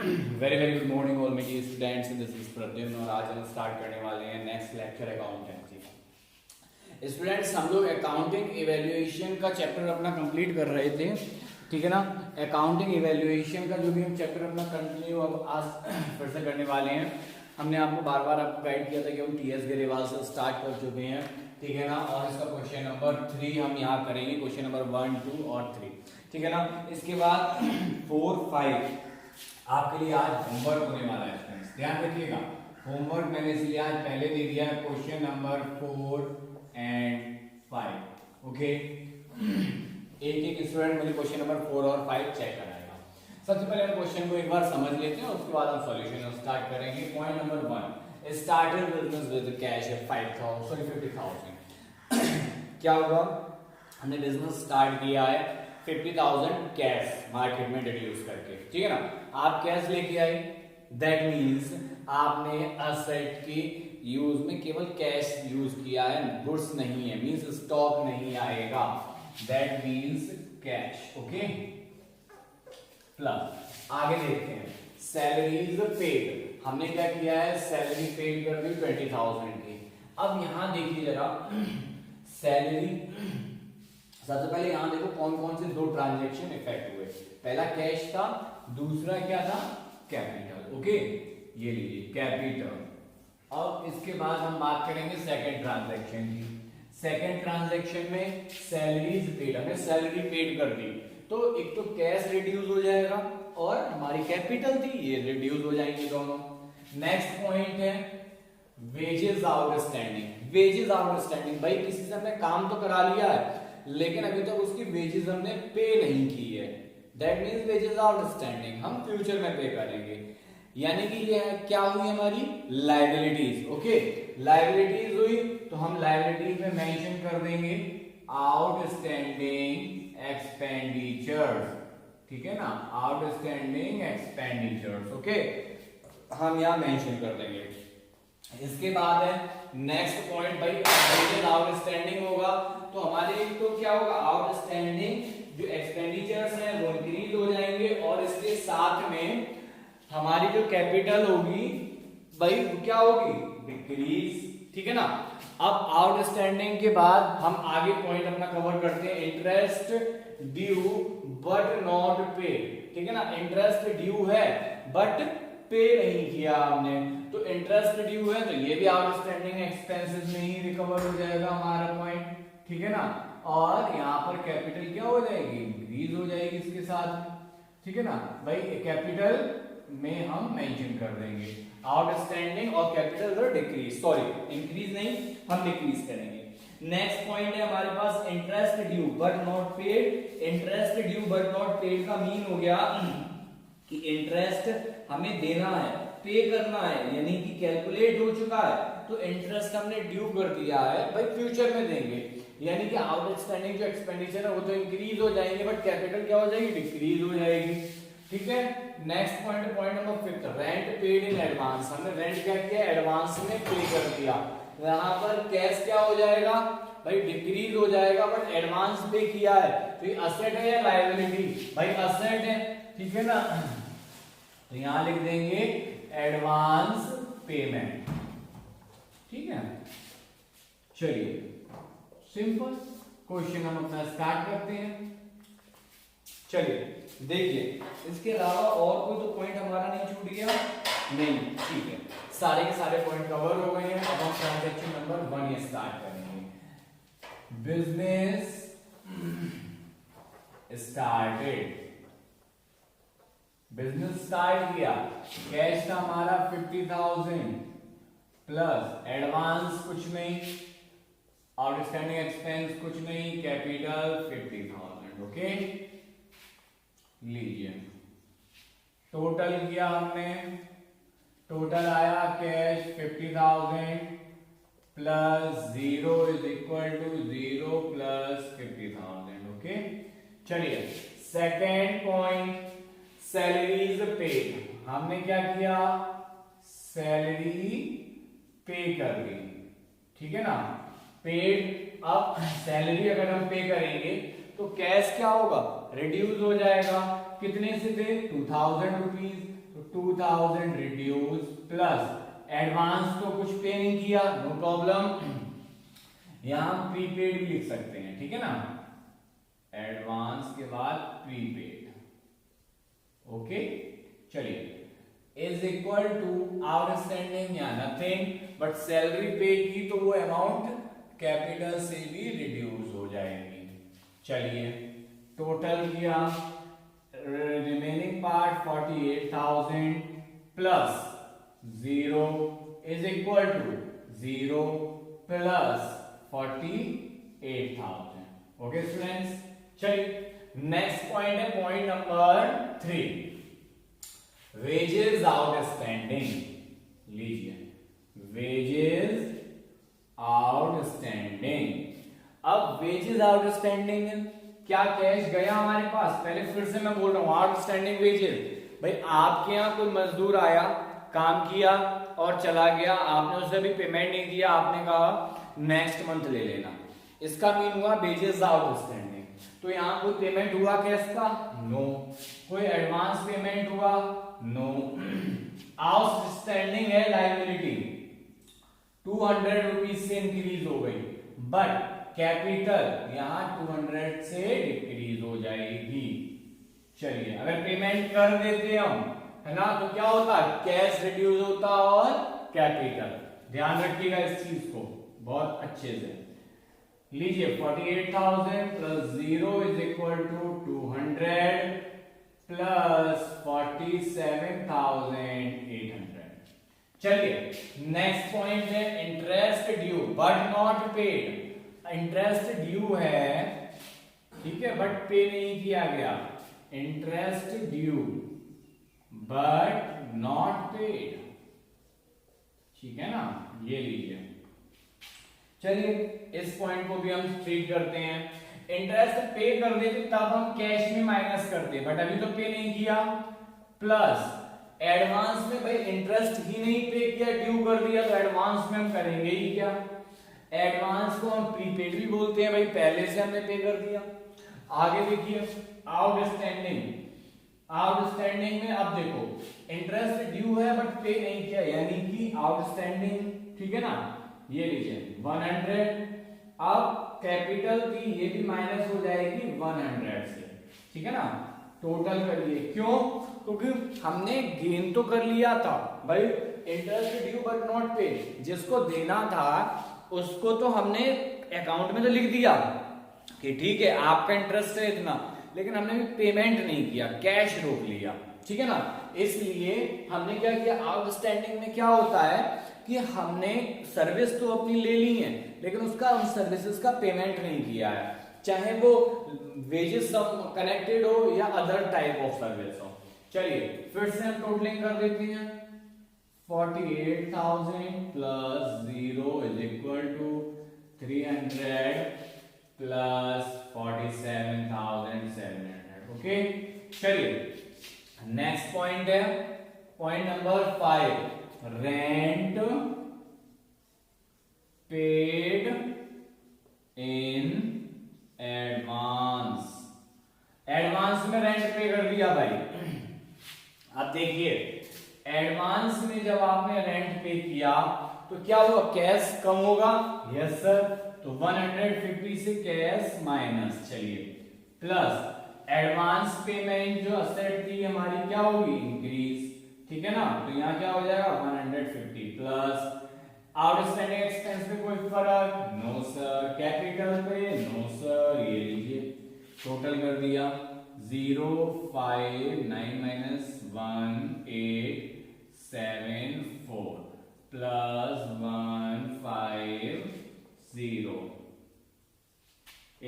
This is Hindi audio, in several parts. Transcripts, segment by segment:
Very very good morning all मेरी स्टूडेंट्स, दिस इज प्रद्युम्न और आज हम स्टार्ट करने वाले हैं नेक्स्ट लेक्चर अकाउंटेंसी। स्टूडेंट्स, हम लोग अकाउंटिंग इवैल्यूएशन का चैप्टर अपना कंप्लीट कर रहे थे, ठीक है ना। अकाउंटिंग इवैल्यूएशन का जो भी हम चैप्टर अपना कंटिन्यू अब आज फिर से करने वाले हैं। हमने आपको बार बार आपको गाइड किया था कि हम टीएस गरेवाल से स्टार्ट कर चुके हैं, ठीक है ना। और इसका क्वेश्चन नंबर 3 हम यहाँ करेंगे, क्वेश्चन नंबर 1, 2 और 3, ठीक है ना। इसके बाद 4, 5 आपके लिए आज होमवर्क होने वाला है फ्रेंड्स, ध्यान रखिएगा। होमवर्क मैंने इसलिए आज पहले दे दिया है, क्वेश्चन नंबर 4 एंड 5, ओके। एक एक स्टूडेंट मुझे क्वेश्चन नंबर 4 और 5 चेक कराएगा। सबसे पहले हम क्वेश्चन को एक बार समझ लेते हैं, उसके बाद हम सॉल्यूशन स्टार्ट करेंगे। Point number 1, started business with cash 50,000। क्या होगा, हमने बिजनेस स्टार्ट किया है 50,000 कैश मार्केट में डिड्यूस करके, ठीक है ना। आप कैश लेके आए, दैट मीन्स आपने असेट की यूज में केवल कैश यूज किया है, गुड्स नहीं है, मीन्स स्टॉक नहीं आएगा, that means cash, okay. Plus आगे देखते हैं, सैलरीज पेड, हमने क्या किया है, सैलरी पेड कर दी 20,000 की। अब यहां देखिए जरा, सैलरी सबसे पहले यहां देखो कौन कौन से दो ट्रांजैक्शन इफेक्ट हुए। पहला कैश था, दूसरा क्या था, कैपिटल, ओके। ये लीजिए कैपिटल। अब इसके बाद हम बात करेंगे सेकंड ट्रांजैक्शन की। सेकंड ट्रांजैक्शन में सैलरीज पेड, हमने सैलरी पेड कर दी, तो एक तो कैश रिड्यूस हो जाएगा और हमारी कैपिटल थी ये रिड्यूस हो जाएंगे दोनों। नेक्स्ट पॉइंट है वेजेस आउटस्टैंडिंग। वेजेस आउटस्टैंडिंग, भाई किसी से हमने काम तो करा लिया है लेकिन अभी तक उसकी वेजेस हमने पे नहीं की है, दैट मींस वेजेस आउटस्टैंडिंग हम फ्यूचर में पे करेंगे। यानी कि ये क्या हुई हमारी लायबिलिटीज, ओके। लायबिलिटीज हुई तो हम लायबिलिटीज में मेंशन कर देंगे आउटस्टैंडिंग एक्सपेंडिचर्स, ठीक है ना, आउटस्टैंडिंग एक्सपेंडिचर्स, ओके, हम यहां मेंशन कर देंगे। इसके बाद है नेक्स्ट पॉइंट, भाई वेजेस आउटस्टैंडिंग होगा तो हमारे तो क्या होगा, आउटस्टैंडिंग जो एक्सपेंडिचर्स हैं वो इंक्रीज हो जाएंगे और इसके साथ में हमारी जो कैपिटल होगी भाई क्या होगी, डिक्रीज, ठीक है ना। अब आउटस्टैंडिंग के बाद हम आगे पॉइंट अपना कवर करते हैं, इंटरेस्ट ड्यू बट नॉट पे, ठीक है ना। इंटरेस्ट ड्यू है बट पे नहीं किया हमने, तो इंटरेस्ट ड्यू है तो ये भी आउटस्टैंडिंग एक्सपेंसेस में ही रिकवर हो जाएगा हमारा पॉइंट, ठीक है ना। और यहाँ पर कैपिटल क्या हो जाएगी, इंक्रीज हो जाएगी इसके साथ, ठीक है ना। भाई कैपिटल में हम मेंशन कर देंगे आउटस्टैंडिंग और कैपिटल डिक्रीज, सॉरी इंक्रीज नहीं, हम डिक्रीज करेंगे। नेक्स्ट पॉइंट है हमारे पास interest due but not paid. Interest due but not paid का मीन हो गया कि इंटरेस्ट हमें देना है, पे करना है, यानी कि कैलकुलेट हो चुका है तो इंटरेस्ट हमने ड्यू कर दिया है, भाई फ्यूचर में देंगे, यानी कि आउटस्टैंडिंग जो एक्सपेंडिचर है वो तो इंक्रीज हो जाएंगे बट कैपिटल क्या हो जाएगी, डिक्रीज हो जाएगी, ठीक है। Next point, point number 5, rent paid in advance. हमने रेंट क्या किया, एडवांस में पे कर दिया, यहां पर कैश क्या हो जाएगा, भाई डिक्रीज हो जाएगा बट एडवांस पे किया है, तो ये असेट है या लायबिलिटी, भाई असेट है, ठीक है ना। तो यहां लिख देंगे एडवांस पेमेंट, ठीक है। चलिए सिंपल क्वेश्चन हम अपना स्टार्ट करते हैं। चलिए देखिए, इसके अलावा और कोई तो पॉइंट हमारा नहीं छूट गया, नहीं, ठीक है, सारे के सारे पॉइंट कवर हो गए हैं। अब हम ट्रांजैक्शन नंबर 1 ये स्टार्ट करेंगे। बिजनेस स्टार्टेड, बिजनेस स्टार्ट किया, कैश था हमारा 50,000 प्लस एडवांस कुछ नहीं, आउटस्टैंडिंग एक्सपेंस कुछ नहीं, कैपिटल 50,000, ओके। लीजिए टोटल किया हमने, टोटल आया cash 50,000 plus 0 is equal to 0 plus 50,000, okay. चलिए सेकेंड पॉइंट, सैलरीज पेड, हमने क्या किया, सैलरी पे कर दी, ठीक है ना, पेड। अब सैलरी अगर हम पे करेंगे तो कैश क्या होगा, रिड्यूस हो जाएगा, कितने से थे 2000 रुपीज, तो 2000 रिड्यूस प्लस एडवांस तो कुछ पे नहीं किया, नो प्रॉब्लम, यहां प्रीपेड भी लिख सकते हैं, ठीक है ना, एडवांस के बाद प्रीपेड, ओके। चलिए इज इक्वल टू आउटस्टैंडिंग या नथिंग, बट सैलरी पे की तो वो अमाउंट कैपिटल से भी रिड्यूस हो जाएगी। चलिए टोटल किया, remaining part 48,000 plus 0 is equal to 0 plus 48,000, okay students. चलिए नेक्स्ट पॉइंट है पॉइंट नंबर 3, वेजेस आउटस्टैंडिंग। लीजिए वेजेस आउटस्टैंडिंग, अब वेजेस आउटस्टैंडिंग क्या कैश गया हमारे पास, पहले फिर से मैं बोल रहा हूं आउटस्टैंडिंग वेजेस, भाई आपके यहां कोई मजदूर आया, काम किया और चला गया, आपने उसे भी पेमेंट नहीं दिया, आपने कहा नेक्स्ट मंथ ले लेना, इसका मीन हुआ वेजेस आउटस्टैंडिंग। तो यहां कोई पेमेंट हुआ कैश का, नो, कोई एडवांस पेमेंट हुआ, नो, आउटस्टैंडिंग है लायबिलिटी 200 रुपीज से इंक्रीज हो गई, बट कैपिटल यहां 200 से डिक्रीज हो जाएगी। चलिए अगर पेमेंट कर देते हम, है ना, तो क्या होता है, कैश रिड्यूस होता और कैपिटल, ध्यान रखिएगा इस चीज को बहुत अच्छे से। लीजिए 48,000 plus 0 is equal to 200 plus 47,800। चलिए नेक्स्ट पॉइंट है interest due but not paid, interest due है, ठीक है, बट पे नहीं किया गया, interest due but not paid, ठीक है ना, ये लीजिए। चलिए इस पॉइंट को भी हम ट्रीट करते हैं, इंटरेस्ट पे कर देते तब हम कैश में माइनस करते, बट अभी तो पे नहीं किया, प्लस एडवांस में भाई इंटरेस्ट ही नहीं पे किया, ड्यू कर दिया, तो एडवांस में हम करेंगे ही क्या, एडवांस को हम प्रीपेड भी बोलते हैं, भाई पहले से हमने पे कर दिया। आगे देखिए आउटस्टैंडिंग, आउटस्टैंडिंग में अब देखो इंटरेस्ट ड्यू है बट पे नहीं किया, यानी कि आउटस्टैंडिंग, ठीक है ना, ये लीजिए 100, अब कैपिटल की ये भी माइनस हो जाएगी 100 से, ठीक है ना, टोटल करिए, क्यों, क्योंकि हमने गेन तो कर लिया था भाई, इंटरेस्ट ड्यू बट नॉट पे, जिसको देना था उसको तो हमने अकाउंट में तो लिख दिया कि ठीक है आपका इंटरेस्ट है इतना, लेकिन हमने भी पेमेंट नहीं किया, कैश रोक लिया, ठीक है ना, इसलिए हमने क्या किया, आउटस्टैंडिंग में क्या होता है कि हमने सर्विस तो अपनी ले ली है, लेकिन उसका उन सर्विसेज का पेमेंट नहीं किया है, चाहे वो वेजेस सब कनेक्टेड हो या अदर टाइप ऑफ सर्विस हो। चलिए फिर से हम टोटलिंग कर देते हैं, 48,000 plus 0 is equal to 300 plus 47,700, okay. चलिए नेक्स्ट पॉइंट है point number 5, rent paid in advance, advance में रेंट पे कर दिया भाई। अब देखिए एडवांस में जब आपने रेंट पे किया तो क्या हुआ, कैश कम होगा, यस सर, तो 150 से कैश माइनस, चलिए प्लस एडवांस पेमेंट जो असेट थी हमारी क्या होगी, इंक्रीज, ठीक है ना, तो यहां क्या हो जाएगा 150 प्लस आउटस्टैंडिंग एक्सपेंस पे कोई फर्क, नो सर, कैपिटल पे नो सर, ये लीजिए टोटल कर दिया 0 5 9 minus 1 8 7 4 plus 1 5 0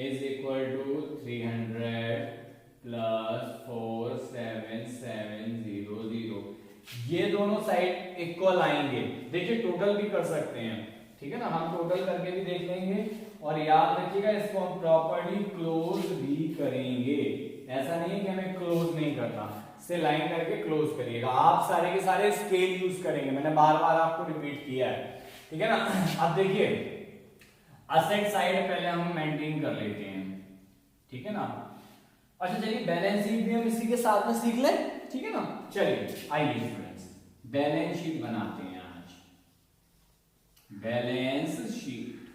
is equal to 300 plus 4 7 7 0 0। ये दोनों साइड इक्वल आएंगे, देखिए टोटल भी कर सकते हैं, ठीक है ना, हम टोटल करके भी देख लेंगे, और याद रखिएगा इसको हम प्रॉपर्ली क्लोज भी करेंगे, ऐसा नहीं है कि हमें क्लोज नहीं करना, से लाइन करके क्लोज करिएगा, आप सारे के सारे स्केल यूज करेंगे, मैंने बार बार आपको रिपीट किया है, ठीक है ना। अब देखिए असेट साइड पहले हम मेंटेन कर लेते हैं, ठीक है ना, अच्छा चलिए बैलेंस शीट भी हम इसी के साथ में सीख लें, ठीक है ना। चलिए आइए स्टूडेंट्स बैलेंस शीट बनाते हैं आज, बैलेंस शीट,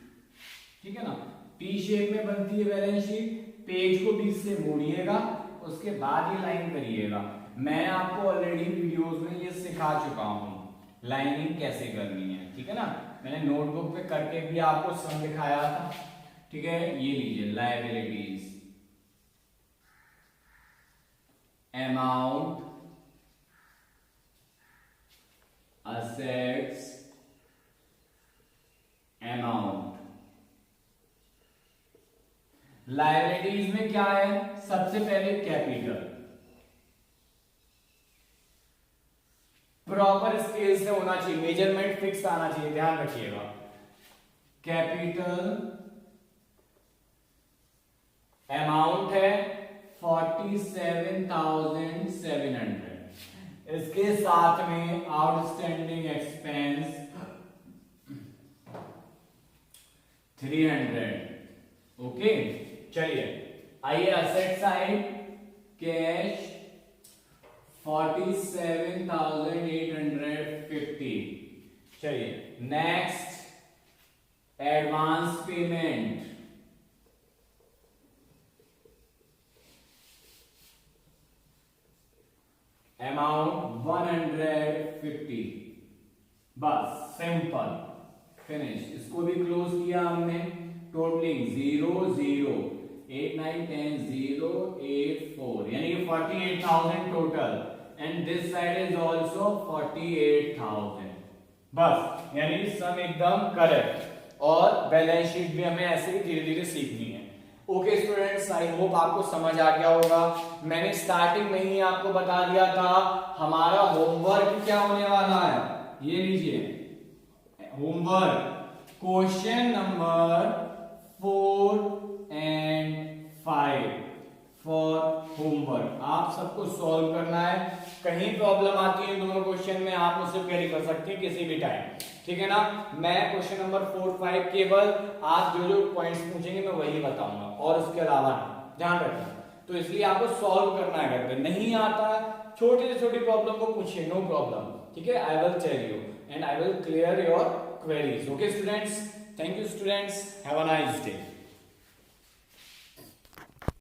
ठीक है ना। टी शेप में बनती है बैलेंस शीट, पेज को बीच से मोड़िएगा, उसके बाद ये लाइन करिएगा। मैं आपको ऑलरेडी वीडियोस में ये सिखा चुका हूं लाइनिंग कैसे करनी है, ठीक है ना। मैंने नोटबुक पे करके भी आपको सम दिखाया था, ठीक है। ये लीजिए liabilities, amount, assets, amount. Liabilities में क्या है, सबसे पहले कैपिटल, प्रॉपर स्केल से होना चाहिए, मेजरमेंट फिक्स आना चाहिए, ध्यान रखिएगा। कैपिटल, अमाउंट है 47,700, इसके साथ में आउटस्टैंडिंग एक्सपेंस 300। ओके चलिए आइए असेट साइड, कैश 47,850। चलिए नेक्स्ट एडवांस पेमेंट, अमाउंट 150। बस सिंपल फिनिश, इसको भी क्लोज किया हमने। टोटलिंग 0 0 8 9 10 0 8 4 यानी कि 48,000 total, and this side is also 48,000। बस यानी सम एकदम करेक्ट, और बैलेंस शीट भी हमें ऐसे ही धीरे धीरे सीखनी है। ओके स्टूडेंट्स, आई होप आपको समझ आ गया होगा। मैंने स्टार्टिंग में ही आपको बता दिया था हमारा होमवर्क क्या होने वाला है, ये लीजिए homework, question number 4 and 5 for homework. आप सबको सॉल्व करना है, कहीं प्रॉब्लम आती है दोनों क्वेश्चन में आप मुझसे क्वेरी कर सकते हैं किसी भी टाइम, ठीक है ना। मैं क्वेश्चन नंबर 4 5 केवल आप जो जो पॉइंट्स पूछेंगे मैं वही बताऊंगा, और उसके अलावा ध्यान रखना। तो इसलिए आपको सॉल्व करना है, अगर नहीं आता छोटी से छोटी प्रॉब्लम को पूछिए, नो प्रॉब्लम, ठीक है। I will tell you and I will clear your queries. Okay students, thank you students, have a nice day.